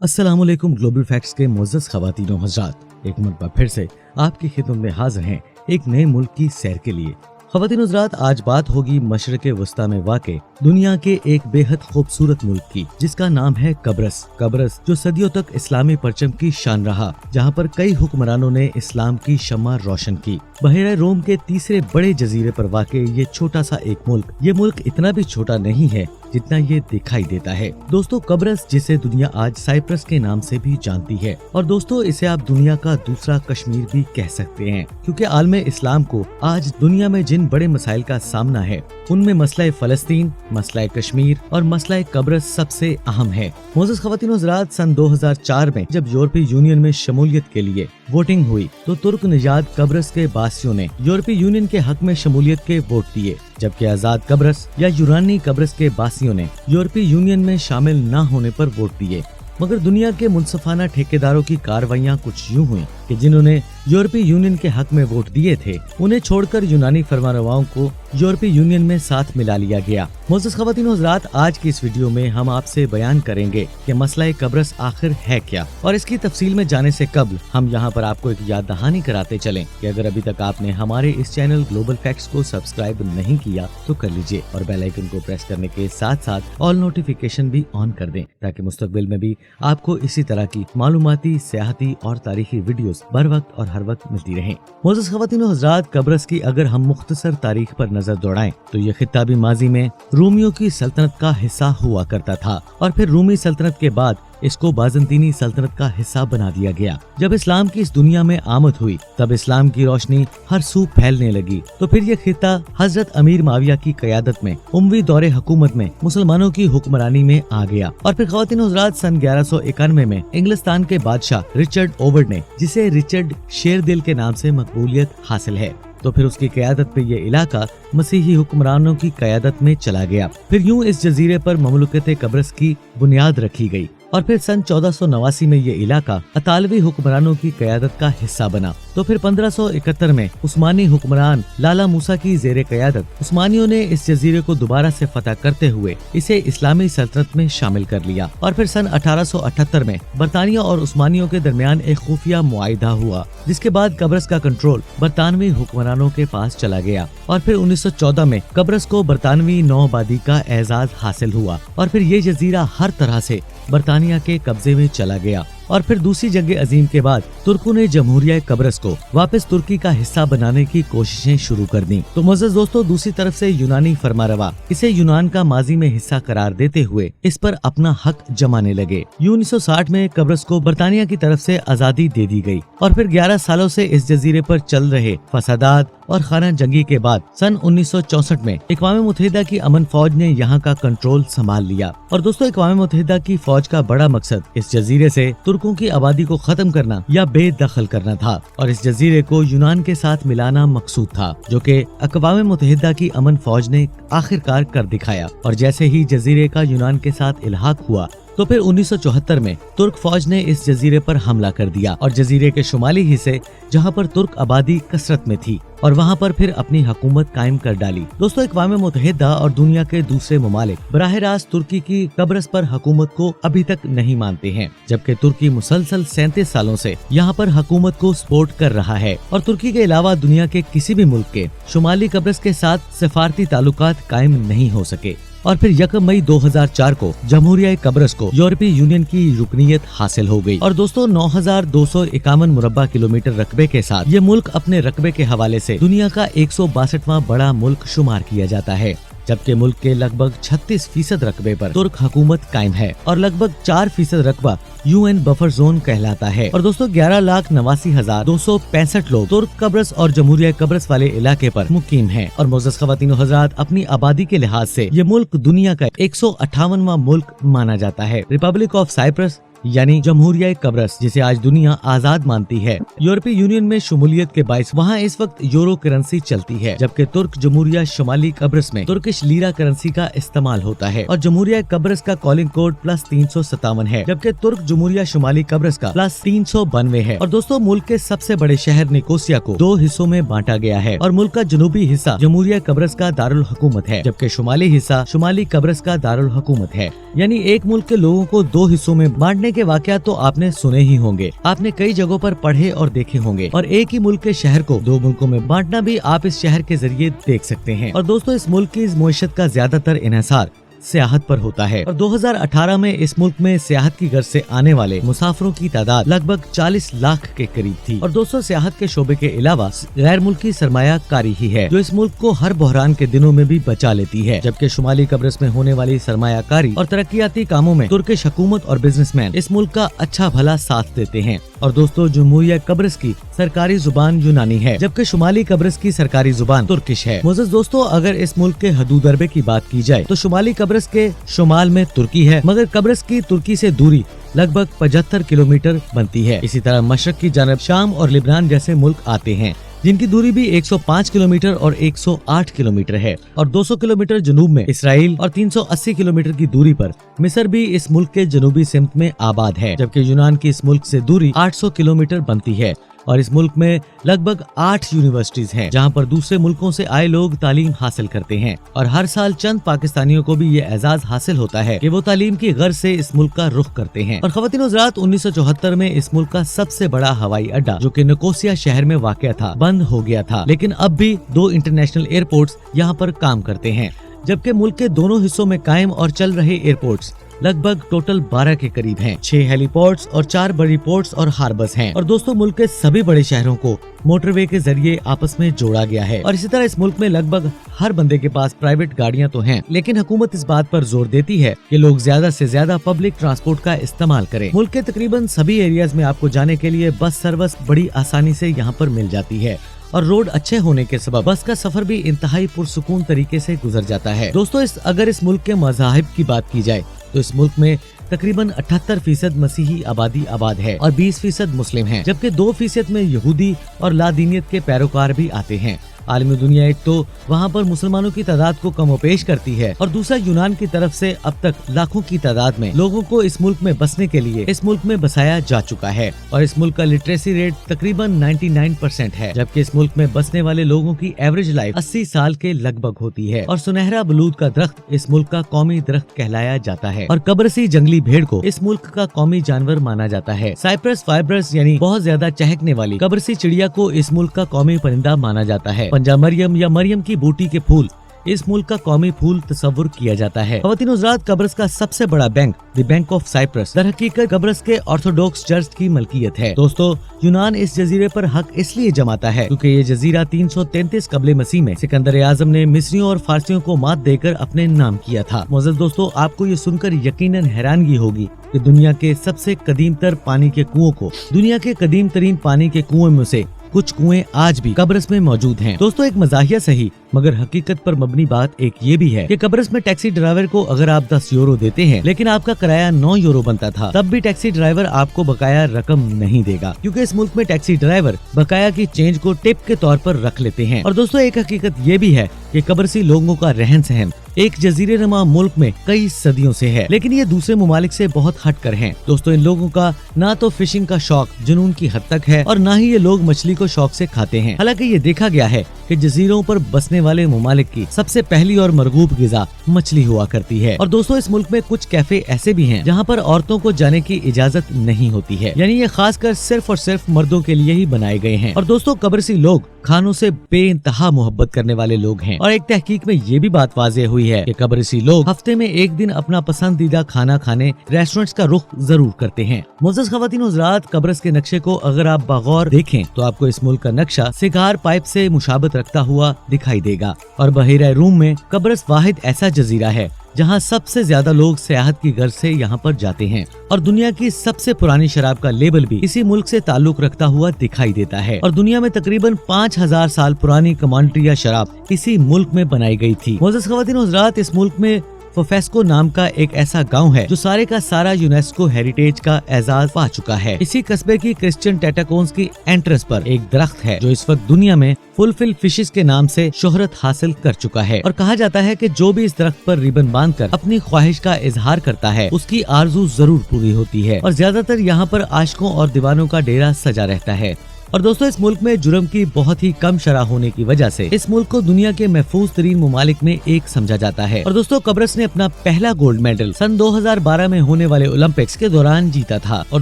अस्सलामुअलैकुम। Global facts के मुअज़्ज़ज़ ख़वातीन व हज़रात, एक मरतबा फिर से आपकी खिदमत में हाजिर हैं एक नए मुल्क की सैर के लिए। ख़वातीन व हज़रात, आज बात होगी मशरिक़ वस्ता में वाक़े दुनिया के एक बेहद खूबसूरत मुल्क की, जिसका नाम है कब्रस। कब्रस जो सदियों तक इस्लामी परचम की शान रहा, जहाँ पर कई हुक्मरानों ने इस्लाम की शम्मा रोशन की। बहरा रोम के तीसरे बड़े जजीरे पर वाक़े ये छोटा सा एक मुल्क, ये मुल्क इतना भी छोटा नहीं है जितना ये दिखाई देता है। दोस्तों, कब्रस जिसे दुनिया आज साइप्रस के नाम से भी जानती है, और दोस्तों इसे आप दुनिया का दूसरा कश्मीर भी कह सकते हैं, क्योंकि आलम इस्लाम को आज दुनिया में जिन बड़े मसाइल का सामना है उनमें मसला फ़लस्तीन, मसला कश्मीर और मसला कब्रस सबसे अहम है। मोअज़्ज़ज़ ख़वातीन व हज़रात, सन 2004 में जब यूरोपीय यूनियन में शमूलियत के लिए वोटिंग हुई तो तुर्क निजाद कब्रस के बासियों ने यूरोपीय यूनियन के हक में शमूलियत के वोट दिए, जबकि आजाद कब्रस या यूनानी कब्रस के बासियों ने यूरोपीय यूनियन में शामिल न होने पर वोट दिए। मगर दुनिया के मुनसफाना ठेकेदारों की कार्रवाइयां कुछ यूं हुई कि जिन्होंने यूरोपीय यूनियन के हक में वोट दिए थे उन्हें छोड़कर यूनानी फरमानरवाओं को यूरोपीय यूनियन में साथ मिला लिया गया। मोअज़्ज़ज़ ख़वातीन व हज़रात, आज की इस वीडियो में हम आपसे बयान करेंगे कि मसला कब्रस आखिर है क्या, और इसकी तफसील में जाने से कबल हम यहाँ पर आपको एक याद दहानी कराते चलें कि अगर अभी तक आपने हमारे इस चैनल ग्लोबल फैक्ट्स को सब्सक्राइब नहीं किया तो कर लीजिए, और बेल आइकन को प्रेस करने के साथ साथ ऑल नोटिफिकेशन भी ऑन कर दें, ताकि मुस्तकबिल में भी आपको इसी तरह की मालूमाती, सियाहती और तारीखी वीडियोस बर वक्त और हर वक्त मिलती रहें। मोअज़्ज़ज़ ख़वातीन व हज़रात, कब्रस की अगर हम मुख्तसर तारीख पर नजर दौड़ाएं तो ये खित्ता भी माजी में रूमियों की सल्तनत का हिस्सा हुआ करता था, और फिर रूमी सल्तनत के बाद इसको बाज़ंतीनी सल्तनत का हिस्सा बना दिया गया। जब इस्लाम की इस दुनिया में आमद हुई तब इस्लाम की रोशनी हर सू फैलने लगी, तो फिर यह खित्ता हजरत अमीर माविया की क़यादत में उमवी दौरे हुकूमत में मुसलमानों की हुक्मरानी में आ गया। और फिर ख़वातीन व हज़रात, सन 1191 में इंग्लिस्तान के बादशाह रिचर्ड ओवर्ड ने, जिसे रिचर्ड शेरदिल के नाम से मकबूलियत हासिल है, तो फिर उसकी क़यादत पे ये इलाका मसीही हुक्मरानों की क़यादत में चला गया। फिर यूं इस जजीरे पर ममलुकत कब्रस की बुनियाद रखी गई, और फिर सन 1489 में ये इलाका अतालवी हुक्मरानों की क़यादत का हिस्सा बना। तो फिर 1571 में उस्मानी हुक्मरान लाला मूसा की ज़ेरे क़यादत उस्मानियों ने इस जजीरे को दोबारा से फतह करते हुए इसे इस्लामी सल्तनत में शामिल कर लिया। और फिर सन 1878 में बरतानिया और उस्मानियों के दरमियान एक खुफिया मुआहिदा हुआ, जिसके बाद कब्रस का कंट्रोल बरतानवी हुक्मरानों के पास चला गया। और फिर 1914 में कब्रस को बरतानवी नौआबादी का एजाज हासिल हुआ, और फिर ये जजीरा हर तरह से बरतानिया के कब्जे में चला गया। और फिर दूसरी जंग अजीम के बाद तुर्कों ने जमहूरिया कब्रस को वापस तुर्की का हिस्सा बनाने की कोशिशें शुरू कर दी। तो मुअज़्ज़ज़ दोस्तों, दूसरी तरफ से यूनानी फरमारवा इसे यूनान का माजी में हिस्सा करार देते हुए इस पर अपना हक जमाने लगे। 1960 में कब्रस को बरतानिया की तरफ से आजादी दे दी गई, और फिर 11 सालों से इस जजीरे पर चल रहे फसादात और खाना जंगी के बाद सन 1964 में अक़वाम मुत्तहिदा की अमन फौज ने यहाँ का कंट्रोल संभाल लिया। और दोस्तों, अक़वाम मुत्तहिदा की फौज का बड़ा मकसद इस जजीरे से तुर्कों की आबादी को खत्म करना या बेदखल करना था, और इस जजीरे को यूनान के साथ मिलाना मकसूद था, जो कि अक़वाम मुत्तहिदा की अमन फौज ने आखिरकार कर दिखाया। और जैसे ही जजीरे का यूनान के साथ इल्हाक हुआ तो फिर 1974 में तुर्क फौज ने इस जजीरे पर हमला कर दिया, और जजीरे के शुमाली हिस्से जहां पर तुर्क आबादी कसरत में थी, और वहां पर फिर अपनी हुकूमत कायम कर डाली। दोस्तों, अक़वाम मुत्तहिदा और दुनिया के दूसरे ममालिक बराह रास्त तुर्की की कब्रस पर हुकूमत को अभी तक नहीं मानते हैं, जबकि तुर्की मुसलसल 37 सालों से यहाँ पर हुकूमत को सपोर्ट कर रहा है। और तुर्की के अलावा दुनिया के किसी भी मुल्क के शुमाली कब्रस के साथ सफारती ताल्लुकात कायम नहीं हो सके। और फिर 1 मई 2004 को जमहूरिया कब्रस को यूरोपीय यूनियन की रुकनीत हासिल हो गई। और दोस्तों, 9251 मुरब्बा किलोमीटर रकबे के साथ ये मुल्क अपने रकबे के हवाले से दुनिया का 162वां बड़ा मुल्क शुमार किया जाता है, जबकि मुल्क के लगभग 36% रकबे पर तुर्क हुकूमत कायम है, और लगभग 4% रकबा UN बफर जोन कहलाता है। और दोस्तों, 11,89,265 लोग तुर्क कब्रस और जमहूरिया कब्रस वाले इलाके पर मुकीम हैं। और मुअज़्ज़ज़ ख़वातीन व हज़रात, अपनी आबादी के लिहाज से ये मुल्क दुनिया का 158वां मुल्क माना जाता है। रिपब्लिक ऑफ साइप्रस यानी जमहूरिया कब्रस, जिसे आज दुनिया आजाद मानती है, यूरोपीय यूनियन में शमूलियत के बाइस वहाँ इस वक्त यूरो करेंसी चलती है, जबकि तुर्क जमहूरिया शुमाली कब्रस में तुर्किश लीरा करेंसी का इस्तेमाल होता है। और जमहूरिया कब्रस का कॉलिंग कोड +357 है, जबकि तुर्क जमहूरिया शुमाली कब्रस का +392 है। और दोस्तों, मुल्क के सबसे बड़े शहर निकोसिया को 2 हिस्सों में बांटा गया है, और मुल्क का जनूबी हिस्सा जमहूरिया कब्रस का दारुल हुकूमत है, जबकि शुमाली हिस्सा शुमाली कब्रस का दारुल हुकूमत है। यानी एक मुल्क के लोगों को 2 हिस्सों में बांटने के वाकयात तो आपने सुने ही होंगे, आपने कई जगहों पर पढ़े और देखे होंगे, और एक ही मुल्क के शहर को दो मुल्कों में बांटना भी आप इस शहर के जरिए देख सकते हैं। और दोस्तों, इस मुल्क की इस मुईशत का ज्यादातर इन्हिसार सियाहत पर होता है और 2018 में इस मुल्क में सियाहत की गर्ज से आने वाले मुसाफिरों की तादाद लगभग 40 लाख के करीब थी। और दोस्तों, सियाहत के शोबे के अलावा गैर मुल्की सरमाया कारी ही है जो इस मुल्क को हर बहरान के दिनों में भी बचा लेती है, जबकि शुमाली कब्रस में होने वाली सरमाया कारी और तरक्याती कामों में तुर्किश हुकूमत और बिजनेसमैन इस मुल्क का अच्छा भला साथ देते हैं। और दोस्तों, जमहूरिया कब्रस की सरकारी जुबान यूनानी है, जबकि शुमाली कब्रस की सरकारी जुबान तुर्किश है। मोअज़्ज़ज़ दोस्तों, अगर इस मुल्क के हदूद अरबे की बात की जाए तो शुमाली कब्रस के शुमाल में तुर्की है, मगर कब्रस की तुर्की से दूरी लगभग 75 किलोमीटर बनती है। इसी तरह मशरक की जानब शाम और लिबनान जैसे मुल्क आते हैं, जिनकी दूरी भी 105 किलोमीटर और 108 किलोमीटर है। और 200 किलोमीटर जनूब में इसराइल और 380 किलोमीटर की दूरी पर मिस्र भी इस मुल्क के जनूबी सिमत में आबाद है, जबकि यूनान की इस मुल्क से दूरी 800 किलोमीटर बनती है। और इस मुल्क में लगभग 8 यूनिवर्सिटीज हैं, जहां पर दूसरे मुल्कों से आए लोग तालीम हासिल करते हैं। और हर साल चंद पाकिस्तानियों को भी ये एजाज हासिल होता है कि वो तालीम की गर्ज से इस मुल्क का रुख करते हैं। और ख़वातीन व हज़रात, 1974 में इस मुल्क का सबसे बड़ा हवाई अड्डा जो कि निकोसिया शहर में वाक़या था, बंद हो गया था, लेकिन अब भी 2 इंटरनेशनल एयरपोर्ट्स यहाँ पर काम करते हैं, जबकि मुल्क के दोनों हिस्सों में कायम और चल रहे एयरपोर्ट्स लगभग टोटल 12 के करीब हैं। 6 हेलीपोर्ट्स और 4 बड़ी पोर्ट्स और हार्बर्स हैं। और दोस्तों, मुल्क के सभी बड़े शहरों को मोटरवे के जरिए आपस में जोड़ा गया है। और इसी तरह इस मुल्क में लगभग हर बंदे के पास प्राइवेट गाड़ियां तो हैं, लेकिन हुकूमत इस बात पर जोर देती है कि लोग ज्यादा से ज्यादा पब्लिक ट्रांसपोर्ट का इस्तेमाल करें। मुल्क के तकरीबन सभी एरियाज में आपको जाने के लिए बस सर्विस बड़ी आसानी से यहाँ पर मिल जाती है, और रोड अच्छे होने के सबब बस का सफर भी इंतहाई पुरसुकून तरीके से गुजर जाता है। दोस्तों, अगर इस मुल्क के मज़ाहिब की बात की जाए तो इस मुल्क में तकरीबन 78% मसीही आबादी आबाद है और 20% मुस्लिम हैं, जबकि 2% में यहूदी और लादीनियत के पैरोकार भी आते हैं। आलमी दुनिया एक तो वहाँ पर मुसलमानों की तादाद को कमोपेश करती है, और दूसरा यूनान की तरफ से अब तक लाखों की तादाद में लोगों को इस मुल्क में बसने के लिए इस मुल्क में बसाया जा चुका है। और इस मुल्क का लिटरेसी रेट तकरीबन 99% है, जबकि इस मुल्क में बसने वाले लोगों की एवरेज लाइफ 80 साल के लगभग होती है। और सुनहरा बलूद का दरख्त इस मुल्क का कौमी दरख्त कहलाया जाता है, और कब्रसी जंगली भेड़ को इस मुल्क का कौमी जानवर माना जाता है। साइप्रस फाइब्रस यानी बहुत ज्यादा चहकने वाली कब्रसी चिड़िया को इस मुल्क का कौमी परिंदा माना जाता है। पंजाब मरियम या मरियम की बूटी के फूल इस मुल्क का कौमी फूल तस्वुर किया जाता है। ख़वातीन व हज़रात, कब्रस का सबसे बड़ा bank the bank of Cyprus दर हकीकत कब्रस के ऑर्थोडॉक्स चर्च की मलकियत है। दोस्तों, यूनान इस जजीरे पर हक इसलिए जमाता है क्योंकि ये जजीरा 333 कबले मसीह में सिकंदर आजम ने मिस्रियों और फारसियों को मात देकर अपने नाम किया था। मोअज़्ज़ज़ दोस्तों, आपको ये सुनकर यकीनन हैरानगी होगी कि दुनिया के सबसे कदीम तर पानी के कुओं को दुनिया के कदीम तरीन पानी के कुओं में से कुछ कुएं आज भी कब्रस में मौजूद हैं। दोस्तों, एक मजाहिया सही मगर हकीकत पर मबनी बात एक ये भी है कि कब्रस में टैक्सी ड्राइवर को अगर आप 10 यूरो देते हैं लेकिन आपका किराया 9 यूरो बनता था, तब भी टैक्सी ड्राइवर आपको बकाया रकम नहीं देगा, क्योंकि इस मुल्क में टैक्सी ड्राइवर बकाया की चेंज को टिप के तौर पर रख लेते हैं। और दोस्तों, एक हकीकत ये भी है कि कब्रसी लोगों का रहन सहन एक जजीरे नुमा मुल्क में कई सदियों से है, लेकिन ये दूसरे ममालिक से बहुत हट कर हैं। दोस्तों, इन लोगों का ना तो फिशिंग का शौक जुनून की हद तक है और ना ही ये लोग मछली को शौक से खाते हैं। हालांकि ये देखा गया है कि जजीरों पर बसने वाले ममालिक की सबसे पहली और मरगूब गिज़ा मछली हुआ करती है। और दोस्तों, इस मुल्क में कुछ कैफे ऐसे भी हैं जहाँ पर औरतों को जाने की इजाजत नहीं होती है, यानी ये खासकर सिर्फ और सिर्फ मर्दों के लिए ही बनाए गए हैं। और दोस्तों, कब्रसी लोग खानों से बेइंतहा मोहब्बत करने वाले लोग हैं, और एक तहकीक में ये भी बात वाज़ेह हुई है कि कब्रसी लोग हफ्ते में एक दिन अपना पसंदीदा खाना खाने रेस्टोरेंट्स का रुख जरूर करते हैं। मुअज़्ज़ज़ ख़वातीन व हज़रात, कब्रस के नक्शे को अगर आप बगौर देखें तो आपको इस मुल्क का नक्शा सिगार पाइप से मुशाबत रखता हुआ दिखाई देगा। और बहिरा रूम में कब्रस वाहिद ऐसा जजीरा है जहाँ सबसे ज्यादा लोग सियाहत की गर्ज से यहाँ पर जाते हैं, और दुनिया की सबसे पुरानी शराब का लेबल भी इसी मुल्क से ताल्लुक रखता हुआ दिखाई देता है। और दुनिया में तकरीबन 5000 साल पुरानी कमांड्री या शराब इसी मुल्क में बनाई गई थी। मुअज़्ज़ज़ ख़वातीन व हज़रात, इस मुल्क में फोफेस्को नाम का एक ऐसा गांव है जो सारे का सारा यूनेस्को हेरिटेज का एजाज पा चुका है। इसी कस्बे की क्रिश्चियन टेटाकोन्स की एंट्रेंस पर एक दरख्त है जो इस वक्त दुनिया में फुलफिल फिशेस के नाम से शोहरत हासिल कर चुका है, और कहा जाता है कि जो भी इस दरख्त पर रिबन बांधकर अपनी ख्वाहिश का इजहार करता है उसकी आरजू जरूर पूरी होती है। और ज्यादातर यहाँ पर आशिकों और दीवानों का डेरा सजा रहता है। और दोस्तों इस मुल्क में जुर्म की बहुत ही कम शरह होने की वजह से इस मुल्क को दुनिया के महफूज तरीन मुमालिक में एक समझा जाता है। और दोस्तों कब्रस ने अपना पहला गोल्ड मेडल सन 2012 में होने वाले ओलंपिक्स के दौरान जीता था। और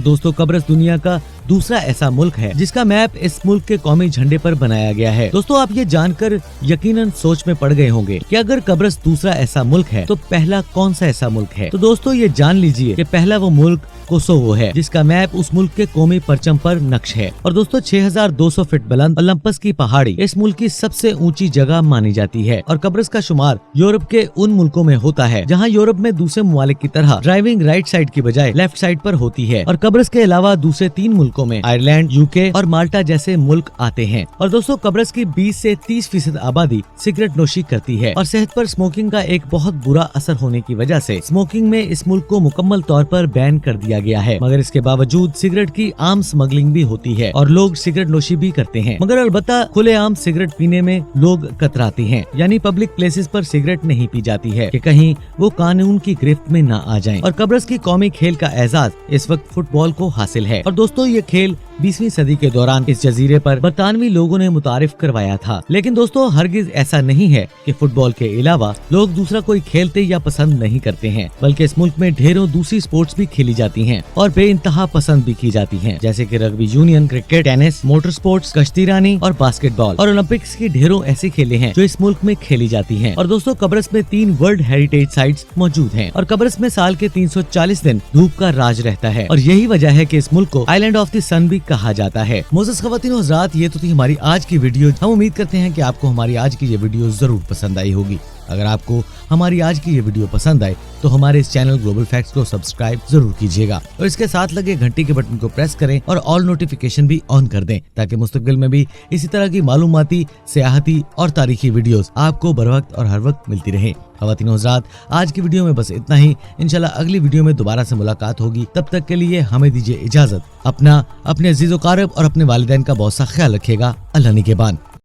दोस्तों कब्रस दुनिया का दूसरा ऐसा मुल्क है जिसका मैप इस मुल्क के कौमी झंडे पर बनाया गया है। दोस्तों आप ये जानकर यकीनन सोच में पड़ गए होंगे कि अगर कब्रस दूसरा ऐसा मुल्क है तो पहला कौन सा ऐसा मुल्क है। तो दोस्तों ये जान लीजिए कि पहला वो मुल्क कोसोवो है जिसका मैप उस मुल्क के कौमी परचम पर नक्श है। और दोस्तों 6200 फीट बुलंद ओलंपस की पहाड़ी इस मुल्क की सबसे ऊंची जगह मानी जाती है। और कब्रस का शुमार यूरोप के उन मुल्कों में होता है जहां यूरोप में दूसरे ममालिक की तरह ड्राइविंग राइट साइड की बजाय लेफ्ट साइड पर होती है। और कब्रस के अलावा दूसरे 3 मुल्कों में आयरलैंड, यूके और माल्टा जैसे मुल्क आते हैं। और दोस्तों कब्रस की 20 से 30% आबादी सिगरेट नोशी करती है और सेहत पर स्मोकिंग का एक बहुत बुरा असर होने की वजह से स्मोकिंग में इस मुल्क को मुकम्मल तौर पर बैन कर दिया गया है। मगर इसके बावजूद सिगरेट की आम स्मगलिंग भी होती है और लोग सिगरेट नोशी भी करते हैं। मगर अलबत्ता खुले आम सिगरेट पीने में लोग कतराते हैं, यानी पब्लिक प्लेसेस पर सिगरेट नहीं पी जाती है कि कहीं वो कानून की गिरफ्त में न आ जाएं। और कब्रस की कौमी खेल का एजाज इस वक्त फुटबॉल को हासिल है। और दोस्तों ये खेल 20वीं सदी के दौरान इस जजीरे पर बरतानवी लोगों ने मुतारिफ करवाया था। लेकिन दोस्तों हरगिज ऐसा नहीं है कि फुटबॉल के अलावा लोग दूसरा कोई खेलते या पसंद नहीं करते हैं, बल्कि इस मुल्क में ढेरों दूसरी स्पोर्ट्स भी खेली जाती हैं और बेइंतहा पसंद भी की जाती हैं, जैसे कि rugby union, cricket, tennis, motor sports, कश्तीरानी और बास्केटबॉल। और ओलंपिक्स की ढेरों ऐसी खेलें हैं जो इस मुल्क में खेली जाती हैं। और दोस्तों कब्रस में 3 वर्ल्ड हेरिटेज साइट्स मौजूद हैं और कब्रस में साल के 340 दिन धूप का राज रहता है। और यही वजह है कि इस मुल्क को आइलैंड ऑफ द सन भी कहा जाता है। मोअज़्ज़ज़ ख़वातीन व हज़रात, ये तो थी हमारी आज की वीडियो। हम उम्मीद करते हैं कि आपको हमारी आज की ये वीडियो जरूर पसंद आई होगी। अगर आपको हमारी आज की ये वीडियो पसंद आए तो हमारे इस चैनल ग्लोबल फैक्ट्स को सब्सक्राइब जरूर कीजिएगा और इसके साथ लगे घंटी के बटन को प्रेस करें और ऑल नोटिफिकेशन भी ऑन कर दें, ताकि मुस्तक़बिल में भी इसी तरह की मालूमाती, सियाहती और तारीखी वीडियोस आपको बर वक्त और हर वक्त मिलती रहे। ख़वातीन व हज़रात, आज की वीडियो में बस इतना ही। इंशाल्लाह अगली वीडियो में दोबारा से मुलाकात होगी। तब तक के लिए हमें दीजिए इजाजत। अपने अजीज़ व क़ारिब और अपने वालिदैन का बहुत सा ख्याल रखिएगा। अल्लाह निगहबान।